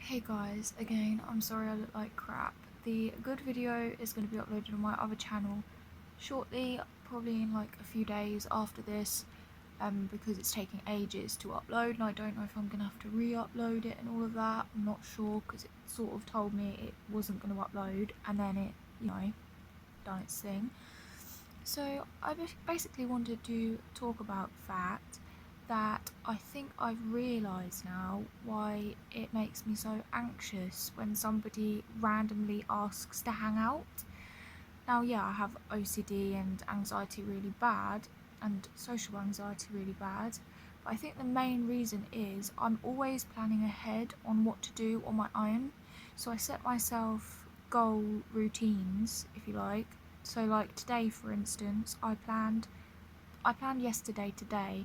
Hey guys, again, I'm sorry I look like crap. The good video is going to be uploaded on my other channel shortly, probably in like a few days after this, because it's taking ages to upload and I don't know if I'm going to have to re-upload it and all of that. I'm not sure because it sort of told me it wasn't going to upload and then it, done its thing. So I basically wanted to talk about the fact that I think I've realised now why it makes me so anxious when somebody randomly asks to hang out. Now, yeah, I have OCD and anxiety really bad, and social anxiety really bad, but I think the main reason is I'm always planning ahead on what to do on my own. So I set myself goal routines, if you like. So like today, for instance, I planned yesterday today.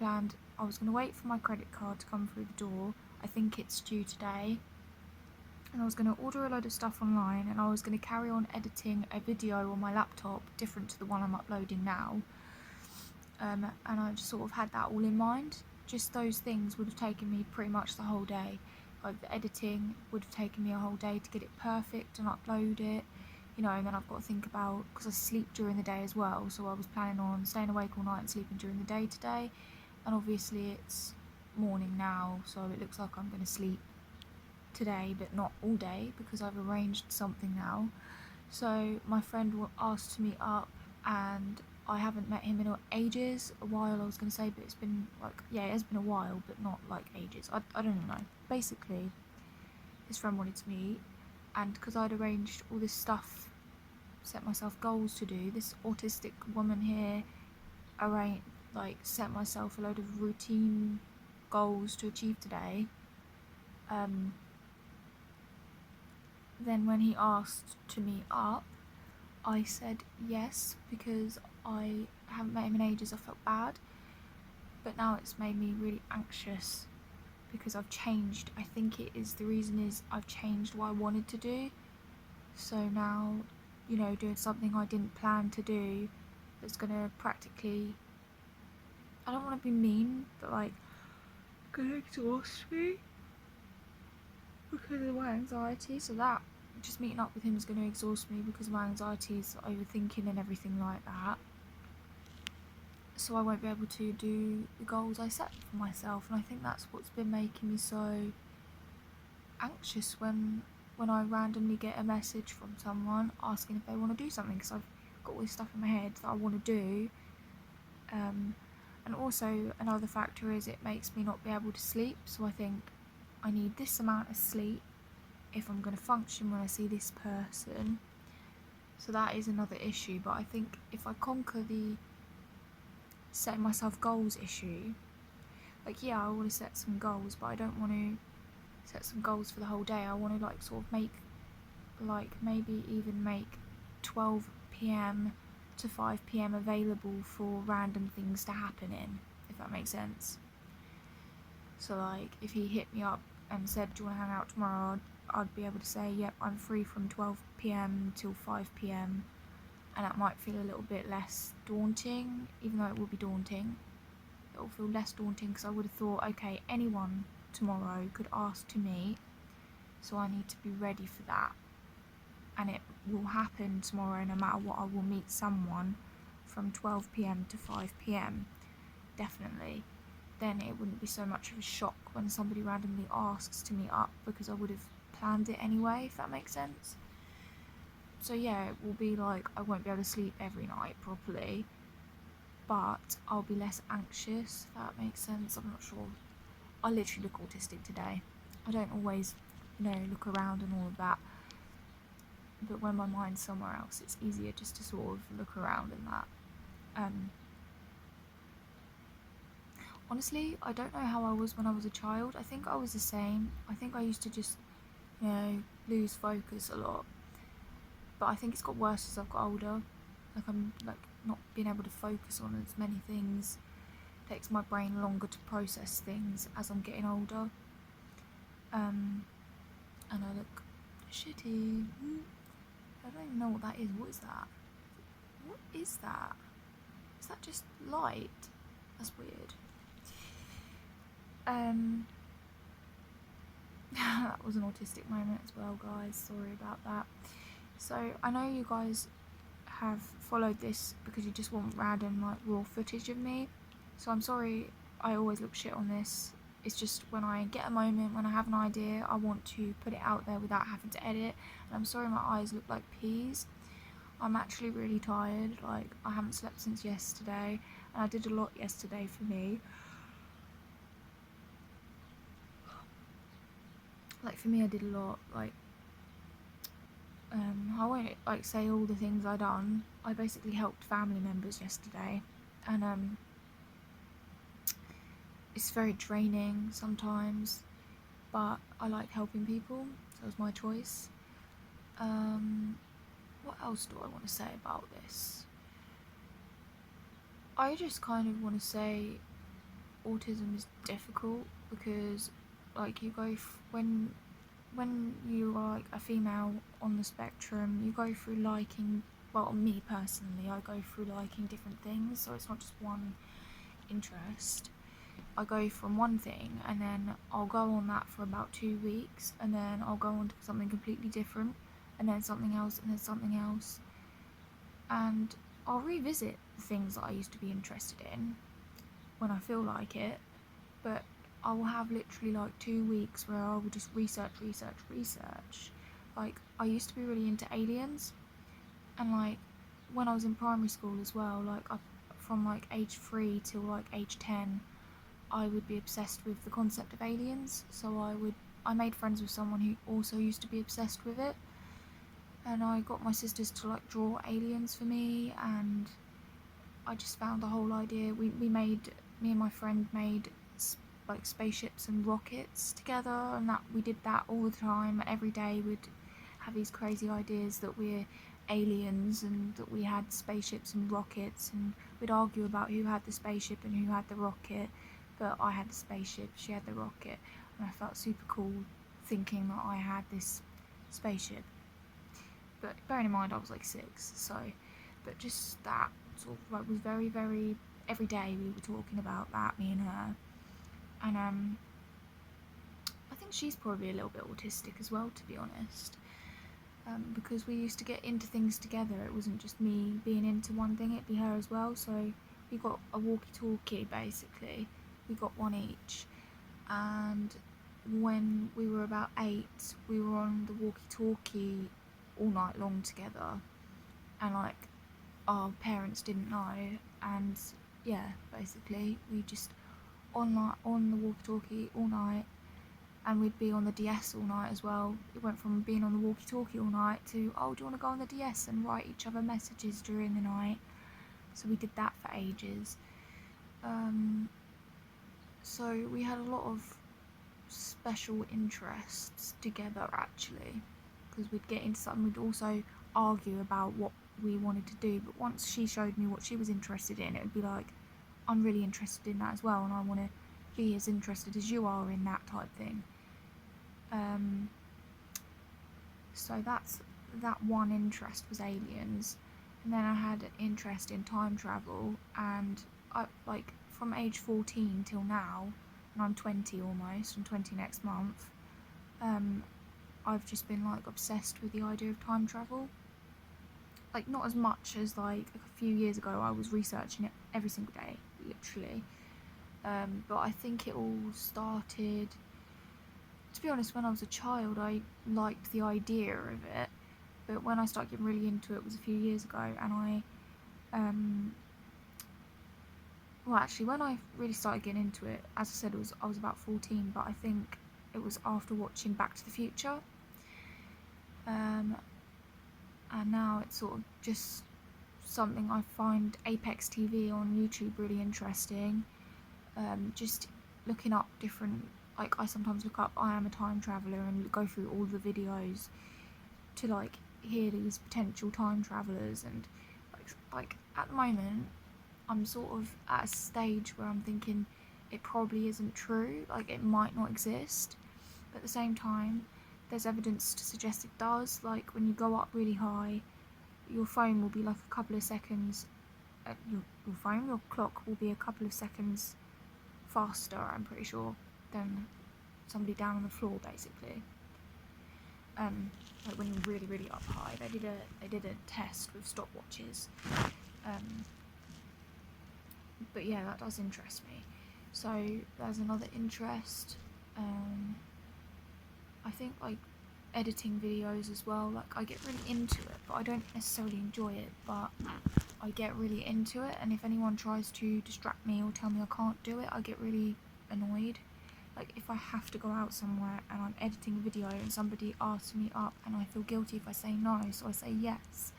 I was going to wait for my credit card to come through the door. I think it's due today. And I was going to order a load of stuff online and I was going to carry on editing a video on my laptop different to the one I'm uploading now. And I just sort of had that all in mind. Just those things would have taken me pretty much the whole day. Like the editing would have taken me a whole day to get it perfect and upload it. And then I've got to think about, because I sleep during the day as well, so I was planning on staying awake all night and sleeping during the day today, and obviously it's morning now, so it looks like I'm going to sleep today, but not all day, because I've arranged something now. So my friend asked to meet up, and I haven't met him in ages, a while I was going to say, but it's been it has been a while, but not like ages, I don't know. Basically, his friend wanted to meet, and because I'd arranged all this stuff, set myself goals to do, this autistic woman here set myself a load of routine goals to achieve today. Then when he asked to meet up, I said yes because I haven't met him in ages. I felt bad, but now it's made me really anxious because I've changed. I think the reason is I've changed what I wanted to do. So now, doing something I didn't plan to do that's gonna practically, I don't want to be mean, but gonna exhaust me because of my anxiety. So that, just meeting up with him is gonna exhaust me because of my anxieties, overthinking and everything like that. So I won't be able to do the goals I set for myself, and I think that's what's been making me so anxious when I randomly get a message from someone asking if they want to do something, because I've got all this stuff in my head that I want to do. And also another factor is it makes me not be able to sleep, so I think I need this amount of sleep if I'm going to function when I see this person. So that is another issue, but I think if I conquer the setting myself goals issue, I want to set some goals, but I don't want to set some goals for the whole day. I want to sort of make maybe even make 12 p.m. to 5 p.m. available for random things to happen in, if that makes sense. So if he hit me up and said, do you want to hang out tomorrow, I'd be able to say, yep, I'm free from 12 p.m. till 5 p.m. and that might feel a little bit less daunting, even though it will be daunting. It'll feel less daunting because I would have thought, okay, anyone tomorrow could ask to meet, so I need to be ready for that. And it will happen tomorrow no matter what. I will meet someone from 12 p.m. to 5 p.m. definitely. Then it wouldn't be so much of a shock when somebody randomly asks to meet up because I would have planned it anyway, if that makes sense. So yeah, it will be I won't be able to sleep every night properly, but I'll be less anxious, if that makes sense. I'm not sure. I literally look autistic today. I don't always, look around and all of that, but when my mind's somewhere else, it's easier just to sort of look around and that. Honestly, I don't know how I was when I was a child. I think I was the same. I think I used to just, lose focus a lot. But I think it's got worse as I've got older. I'm not being able to focus on as many things. It takes my brain longer to process things as I'm getting older. And I look shitty. I don't even know what that is. What is that? What is that? Is that just light? That's weird. That was an autistic moment as well, guys. Sorry about that. So I know you guys have followed this because you just want random like raw footage of me. So I'm sorry I always look shit on this. It's just when I get a moment, when I have an idea, I want to put it out there without having to edit. And I'm sorry my eyes look like peas. I'm actually really tired. Like, I haven't slept since yesterday, and I did a lot yesterday for me. Like, for me, I did a lot. Like, I won't like say all the things I done. I basically helped family members yesterday, and it's very draining sometimes, but I like helping people, so it was my choice. What else do I want to say about this? I just kind of want to say autism is difficult because, like, you go when you are like a female on the spectrum, you go through liking. Well, me personally, I go through liking different things, so it's not just one interest. I go from one thing and then I'll go on that for about 2 weeks, and then I'll go on to something completely different, and then something else, and then something else, and I'll revisit the things that I used to be interested in when I feel like it, but I will have literally like 2 weeks where I will just research. Like, I used to be really into aliens, and like when I was in primary school as well, like from like age 3 till like age 10, I would be obsessed with the concept of aliens. So I made friends with someone who also used to be obsessed with it, and I got my sisters to like draw aliens for me, and I just found the whole idea. Me and my friend made like spaceships and rockets together, and that we did that all the time. Every day we'd have these crazy ideas that we're aliens and that we had spaceships and rockets, and we'd argue about who had the spaceship and who had the rocket, but I had the spaceship, she had the rocket, and I felt super cool thinking that I had this spaceship. But bearing in mind I was like 6, so, but just that sort of like was very, very, every day we were talking about that, me and her. And I think she's probably a little bit autistic as well, to be honest, because we used to get into things together. It wasn't just me being into one thing, it'd be her as well. So we got a walkie-talkie, basically. We got one each, and when we were about 8, we were on the walkie-talkie all night long together, and like our parents didn't know, and yeah, basically we just on the walkie-talkie all night, and we'd be on the DS all night as well. It went from being on the walkie-talkie all night to, oh, do you want to go on the DS and write each other messages during the night? So we did that for ages. So we had a lot of special interests together, actually, because we'd get into something, we'd also argue about what we wanted to do, but once she showed me what she was interested in, it would be like, I'm really interested in that as well, and I want to be as interested as you are in that type thing. So that one interest was aliens, and then I had an interest in time travel, and I, like, from age 14 till now, and I'm 20 almost, I'm 20 next month, I've just been like obsessed with the idea of time travel. Like, not as much as like a few years ago. I was researching it every single day, literally, but I think it all started, to be honest, when I was a child. I liked the idea of it, but when I started getting really into it was a few years ago, and well, actually, when I really started getting into it, as I said, I was about 14, but I think it was after watching Back to the Future, and now it's sort of just something I find Apex TV on YouTube really interesting. Just looking up different, like, I sometimes look up I am a time traveller and go through all the videos to like hear these potential time travellers, and like at the moment I'm sort of at a stage where I'm thinking it probably isn't true, like it might not exist, but at the same time there's evidence to suggest it does. Like, when you go up really high, your phone will be like a couple of seconds, your clock will be a couple of seconds faster, I'm pretty sure, than somebody down on the floor, basically. Like when you're really, really up high. They did a test with stopwatches. But yeah, that does interest me. So there's another interest. I think like editing videos as well. Like I get really into it, but I don't necessarily enjoy it, but I get really into it, and if anyone tries to distract me or tell me I can't do it, I get really annoyed. Like if I have to go out somewhere and I'm editing a video and somebody asks me up and I feel guilty if I say no, so I say yes,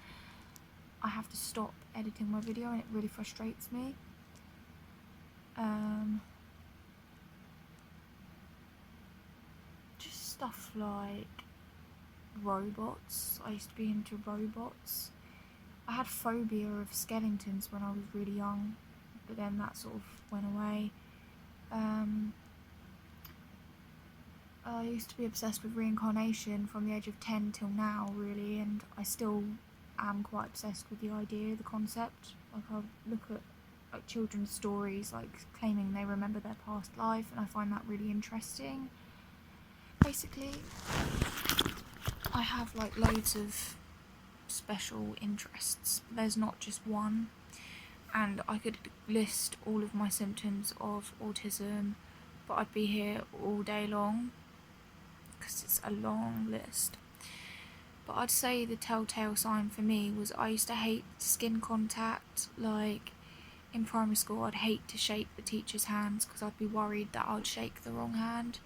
I have to stop editing my video, and it really frustrates me. Just stuff like robots. I used to be into robots. I had phobia of skeletons when I was really young, but then that sort of went away. I used to be obsessed with reincarnation from the age of 10 till now, really, and I still am quite obsessed with the idea, the concept. Like I'll look at like children's stories, like claiming they remember their past life, and I find that really interesting. Basically, I have like loads of special interests. There's not just one, and I could list all of my symptoms of autism, but I'd be here all day long because it's a long list. But I'd say the telltale sign for me was I used to hate skin contact. Like in primary school, I'd hate to shake the teacher's hands because I'd be worried that I'd shake the wrong hand.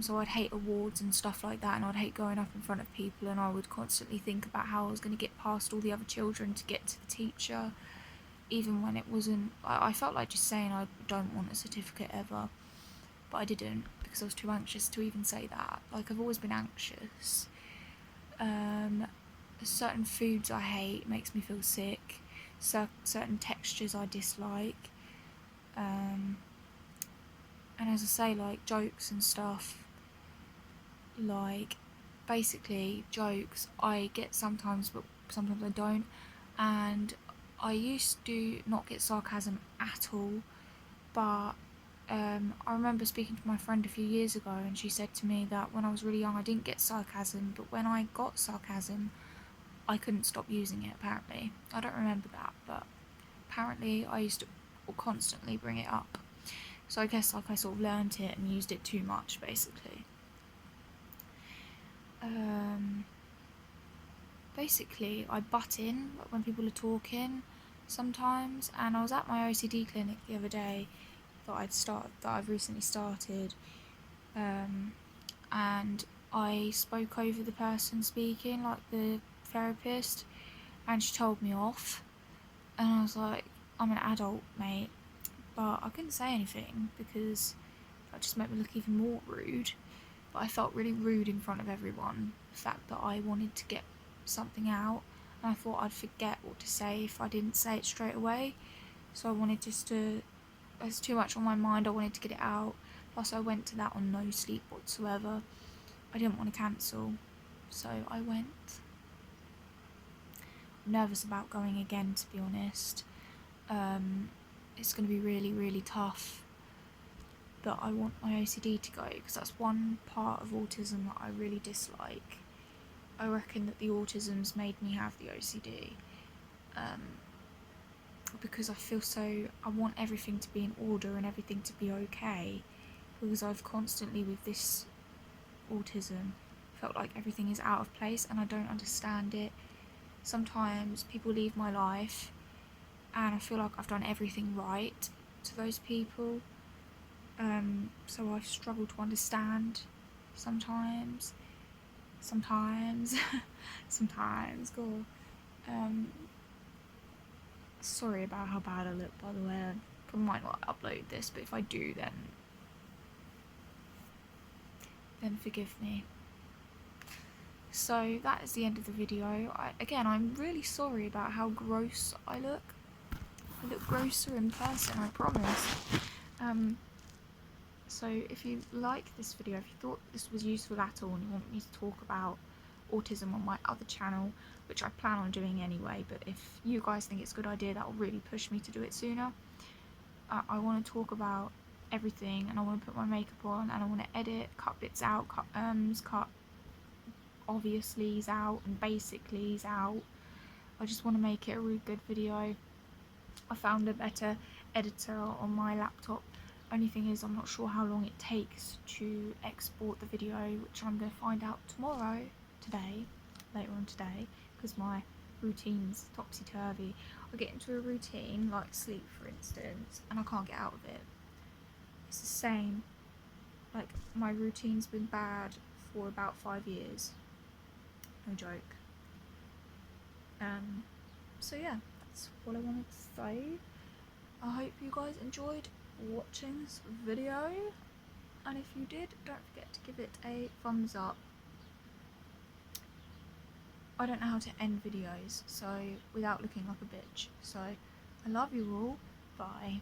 So I'd hate awards and stuff like that, and I'd hate going up in front of people, and I would constantly think about how I was going to get past all the other children to get to the teacher, even when it wasn't. I felt like just saying I don't want a certificate ever, but I didn't because I was too anxious to even say that. Like I've always been anxious. Certain foods I hate, makes me feel sick. Certain textures I dislike. And as I say, like jokes and stuff, like basically jokes I get sometimes, but sometimes I don't. And I used to not get sarcasm at all, but I remember speaking to my friend a few years ago, and she said to me that when I was really young I didn't get sarcasm, but when I got sarcasm I couldn't stop using it, apparently. I don't remember that, but apparently I used to constantly bring it up. So I guess like I sort of learnt it and used it too much, basically. Basically I butt in like when people are talking sometimes, and I was at my OCD clinic the other day that I've recently started, and I spoke over the person speaking, like the therapist, and she told me off, and I was like, I'm an adult, mate. But I couldn't say anything because that just made me look even more rude. But I felt really rude in front of everyone, the fact that I wanted to get something out, and I thought I'd forget what to say if I didn't say it straight away. So I wanted there's too much on my mind, I wanted to get it out. Plus I went to that on no sleep whatsoever. I didn't want to cancel, so I went. I'm nervous about going again, to be honest. It's going to be really, really tough, but I want my OCD to go because that's one part of autism that I really dislike. I reckon that the autism's made me have the OCD, because I want everything to be in order and everything to be okay, because I've constantly, with this autism, felt like everything is out of place and I don't understand it. Sometimes people leave my life and I feel like I've done everything right to those people, so I've struggled to understand sometimes, cool. Sorry about how bad I look, by the way. I probably might not upload this, but if I do, then forgive me. So that is the end of the video. Again, I'm really sorry about how gross I look. I look grosser in person, I promise. So if you like this video, if you thought this was useful at all and you want me to talk about autism on my other channel, which I plan on doing anyway, but if you guys think it's a good idea, that will really push me to do it sooner. I want to talk about everything, and I want to put my makeup on, and I want to edit, cut bits out, cut cut obviously's out and basically's out. I just want to make it a really good video. I found a better editor on my laptop. Only thing is, I'm not sure how long it takes to export the video, which I'm going to find out later on today, because my routine's topsy-turvy. I get into a routine, like sleep for instance, and I can't get out of it. It's the same, like my routine's been bad for about 5 years, no joke. So yeah, that's what I wanted to say. I hope you guys enjoyed watching this video, and if you did, don't forget to give it a thumbs up. I don't know how to end videos so without looking like a bitch, so I love you all. Bye.